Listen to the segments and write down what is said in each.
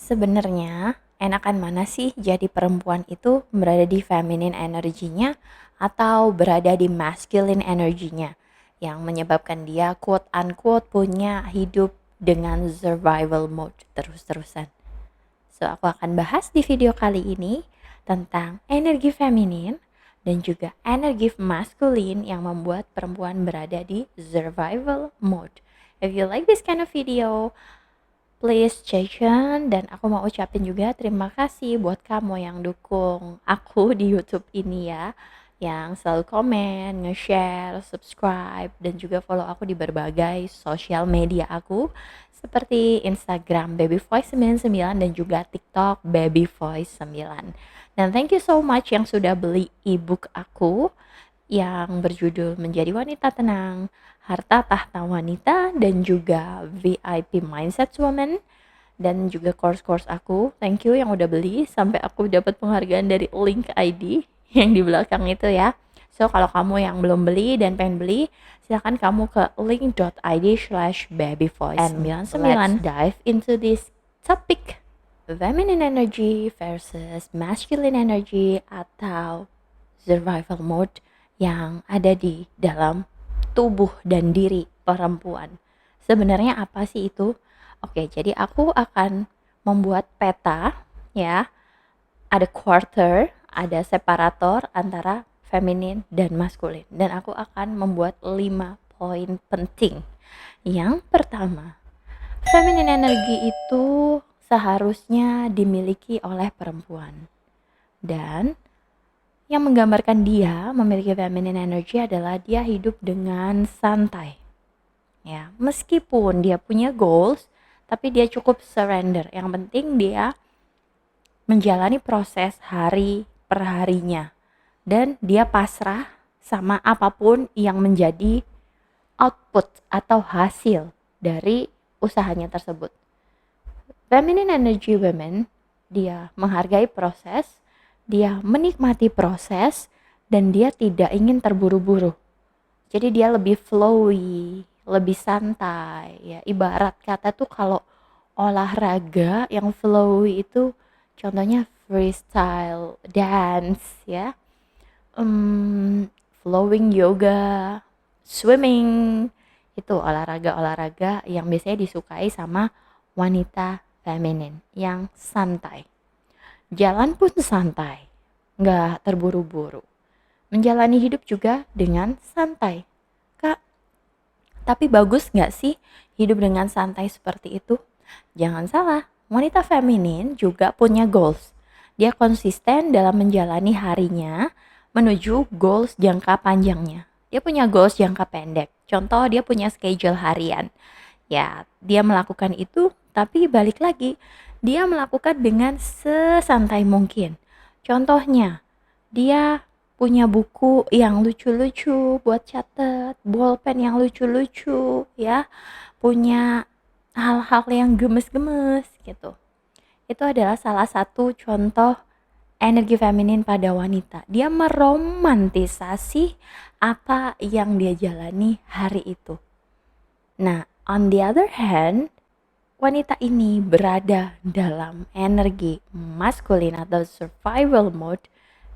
Sebenarnya, enakan mana sih jadi perempuan itu berada di feminine energinya atau berada di masculine energinya yang menyebabkan dia quote unquote punya hidup dengan survival mode terus-terusan. So, aku akan bahas di video kali ini tentang energi feminin dan juga energi maskulin yang membuat perempuan berada di survival mode. If you like this kind of video, please stay tune dan aku mau ucapin juga terima kasih buat kamu yang dukung aku di YouTube ini ya, yang selalu komen, nge-share, subscribe dan juga follow aku di berbagai sosial media aku seperti Instagram babyvoice99 dan juga TikTok babyvoice9. Dan thank you so much yang sudah beli ebook aku yang berjudul Menjadi Wanita Tenang, Harta Tahta Wanita, dan juga VIP Mindset Woman, dan juga course-course aku. Thank you yang udah beli, sampai aku dapat penghargaan dari link ID yang di belakang itu ya. So, kalau kamu yang belum beli dan pengen beli, silahkan kamu ke link.id/babyvoice. And let's dive into this topic. Feminine energy versus masculine energy atau survival mode yang ada di dalam tubuh dan diri perempuan. Sebenarnya apa sih itu? Oke, jadi aku akan membuat peta ya. Ada quarter, ada separator antara feminin dan maskulin. Dan aku akan membuat 5 poin penting. Yang pertama, feminin energi itu seharusnya dimiliki oleh perempuan. Dan yang menggambarkan dia memiliki feminine energy adalah dia hidup dengan santai. Ya, meskipun dia punya goals, tapi dia cukup surrender. Yang penting dia menjalani proses hari per harinya. Dan dia pasrah sama apapun yang menjadi output atau hasil dari usahanya tersebut. Feminine energy women, dia menghargai proses, dia menikmati proses, dan dia tidak ingin terburu-buru. Jadi dia lebih flowy, lebih santai ya. Ibarat kata tuh kalau olahraga yang flowy itu contohnya freestyle dance ya. Flowing yoga, swimming, itu olahraga-olahraga yang biasanya disukai sama wanita feminin yang santai. Jalan pun santai, nggak terburu-buru. Menjalani hidup juga dengan santai. Kak, tapi bagus nggak sih hidup dengan santai seperti itu? Jangan salah, wanita feminin juga punya goals. Dia konsisten dalam menjalani harinya menuju goals jangka panjangnya. Dia punya goals jangka pendek. Contoh, dia punya schedule harian. Ya, dia melakukan itu, tapi balik lagi, dia melakukan dengan sesantai mungkin. Contohnya, dia punya buku yang lucu-lucu buat catat, bolpen yang lucu-lucu ya, punya hal-hal yang gemes-gemes gitu. Itu adalah salah satu contoh energi feminin pada wanita. Dia meromantisasi apa yang dia jalani hari itu. Nah, on the other hand, wanita ini berada dalam energi maskulin atau survival mode.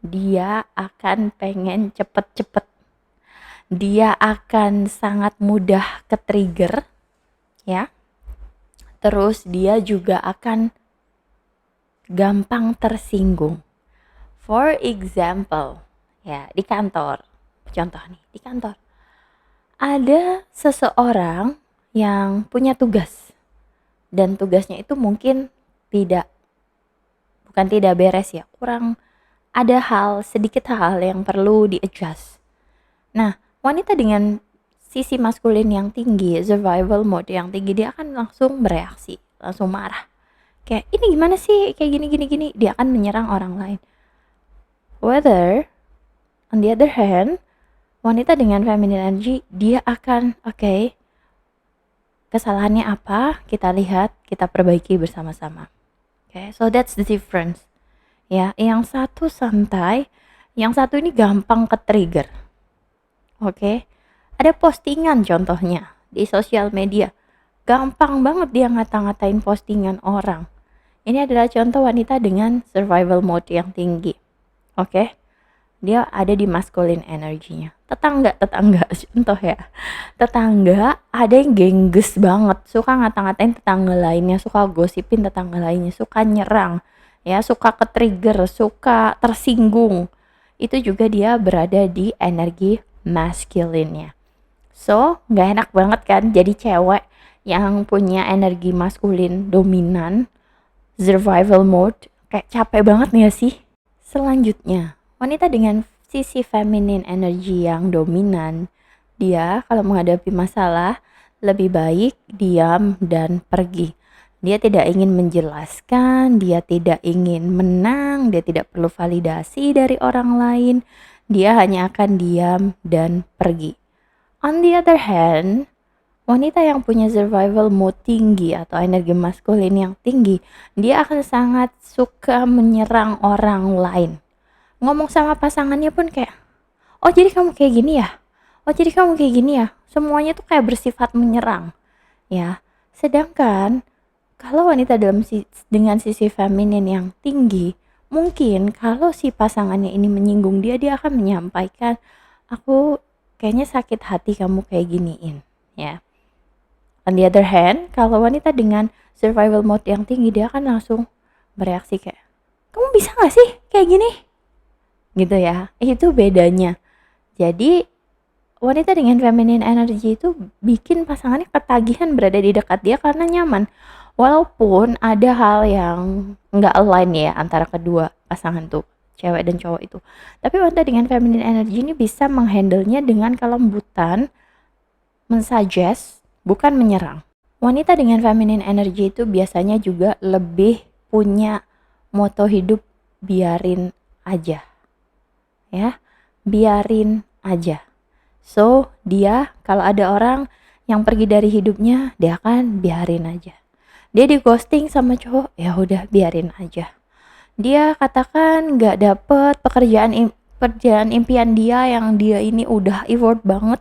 Dia akan pengen cepet-cepet. Dia akan sangat mudah ke-trigger ya. Terus dia juga akan gampang tersinggung. For example, ya di kantor. Contoh nih, di kantor. Ada seseorang yang punya tugas. Dan tugasnya itu mungkin bukan tidak beres ya, kurang ada sedikit hal yang perlu di-adjust. Nah, wanita dengan sisi maskulin yang tinggi, survival mode yang tinggi, dia akan langsung bereaksi, langsung marah. Kayak, ini gimana sih, kayak gini, dia akan menyerang orang lain. Whether, on the other hand, wanita dengan feminine energy, dia akan, oke, kesalahannya apa, kita lihat, kita perbaiki bersama-sama. Okay, so that's the difference. Ya, yang satu santai, yang satu ini gampang ke-trigger. Oke. Ada postingan contohnya di sosial media. Gampang banget dia ngata-ngatain postingan orang. Ini adalah contoh wanita dengan survival mode yang tinggi. Oke, dia ada di masculine energinya. Tetangga contoh ya. Tetangga ada yang gengges banget, suka ngata-ngatain tetangga lainnya, suka gosipin tetangga lainnya, suka nyerang, ya, suka ke-trigger, suka tersinggung. Itu juga dia berada di energi masculine-nya. So, nggak enak banget kan jadi cewek yang punya energi maskulin dominan, survival mode, kayak capek banget nggak sih? Selanjutnya, wanita dengan sisi feminine energi yang dominan, dia kalau menghadapi masalah lebih baik diam dan pergi. Dia tidak ingin menjelaskan, dia tidak ingin menang, dia tidak perlu validasi dari orang lain. Dia hanya akan diam dan pergi. On the other hand, wanita yang punya survival mode tinggi atau energi maskulin yang tinggi, dia akan sangat suka menyerang orang lain. Ngomong sama pasangannya pun kayak, oh jadi kamu kayak gini ya? Oh jadi kamu kayak gini ya? Semuanya tuh kayak bersifat menyerang, ya. Sedangkan kalau wanita dengan sisi feminin yang tinggi, mungkin kalau si pasangannya ini menyinggung dia, dia akan menyampaikan, aku kayaknya sakit hati kamu kayak giniin, ya. On the other hand, kalau wanita dengan survival mode yang tinggi, dia akan langsung bereaksi kayak, kamu bisa gak sih kayak gini? Gitu ya, itu bedanya. Jadi wanita dengan feminine energy itu bikin pasangannya ketagihan berada di dekat dia karena nyaman. Walaupun ada hal yang nggak align ya antara kedua pasangan tuh, cewek dan cowok itu. Tapi wanita dengan feminine energy ini bisa menghandlenya dengan kelembutan, mensuggest, bukan menyerang. Wanita dengan feminine energy itu biasanya juga lebih punya moto hidup biarin aja. Ya, biarin aja. So, dia kalau ada orang yang pergi dari hidupnya, dia akan biarin aja. Dia di ghosting sama cowok, ya udah biarin aja. Dia katakan nggak dapet pekerjaan impian dia yang dia ini udah effort banget,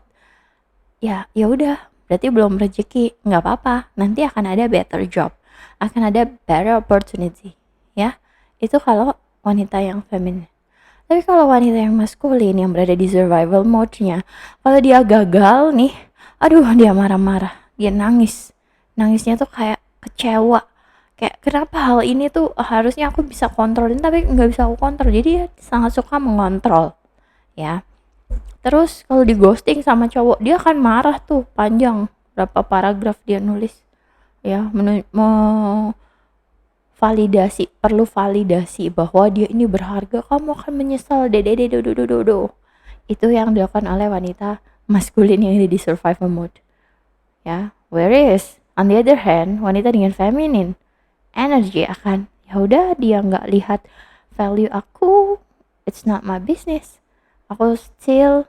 ya udah, berarti belum rezeki, nggak apa-apa, nanti akan ada better job, akan ada better opportunity, ya. Itu kalau wanita yang feminin. Tapi kalau wanita yang maskulin yang berada di survival mode-nya, kalau dia gagal nih, aduh dia marah-marah, dia nangis. Nangisnya tuh kayak kecewa. Kayak kenapa hal ini tuh harusnya aku bisa kontrolin tapi nggak bisa aku kontrol. Jadi dia sangat suka mengontrol, ya. Terus kalau di ghosting sama cowok, dia akan marah tuh panjang, berapa paragraf dia nulis, ya, perlu validasi bahwa dia ini berharga, kamu akan menyesal, do. Itu yang dilakukan oleh wanita maskulin yang ada di survival mode, ya. Whereas on the other hand, wanita dengan feminine energy akan, ya udah, dia nggak lihat value aku, it's not my business, aku still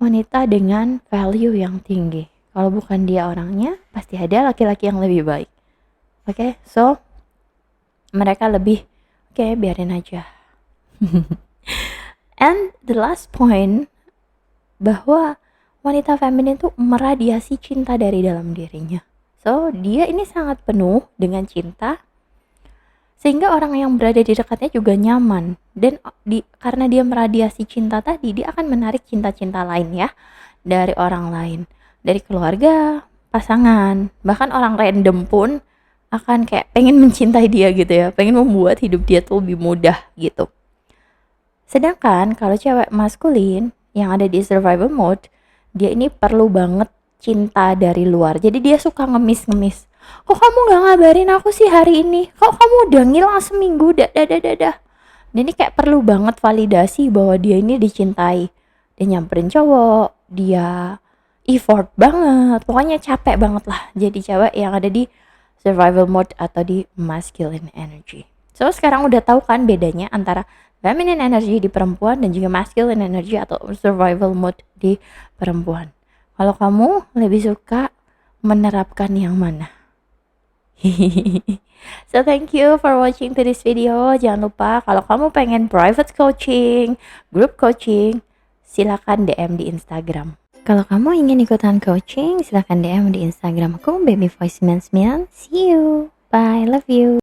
wanita dengan value yang tinggi. Kalau bukan dia orangnya, pasti ada laki-laki yang lebih baik. Oke, so mereka lebih biarin aja. And the last point, bahwa wanita feminin tuh meradiasi cinta dari dalam dirinya. So, dia ini sangat penuh dengan cinta, sehingga orang yang berada di dekatnya juga nyaman. Dan karena dia meradiasi cinta tadi, dia akan menarik cinta-cinta lain, ya, dari orang lain, dari keluarga, pasangan, bahkan orang random pun akan kayak pengen mencintai dia gitu ya, pengen membuat hidup dia tuh lebih mudah gitu. Sedangkan kalau cewek maskulin yang ada di survival mode, dia ini perlu banget cinta dari luar. Jadi dia suka ngemis. Kok kamu gak ngabarin aku sih hari ini? Kok kamu udah ngilang seminggu? Dah. Dan ini kayak perlu banget validasi bahwa dia ini dicintai. Dia nyamperin cowok, dia effort banget, pokoknya capek banget lah jadi cewek yang ada di survival mode atau di masculine energy. So sekarang udah tahu kan bedanya antara feminine energy di perempuan dan juga masculine energy atau survival mode di perempuan. Kalau kamu lebih suka menerapkan yang mana? So thank you for watching to this video. Jangan lupa kalau kamu pengen private coaching, group coaching, silakan DM di Instagram. Kalau kamu ingin ikutan coaching, silakan DM di Instagram aku, babyvoice99. See you. Bye, love you.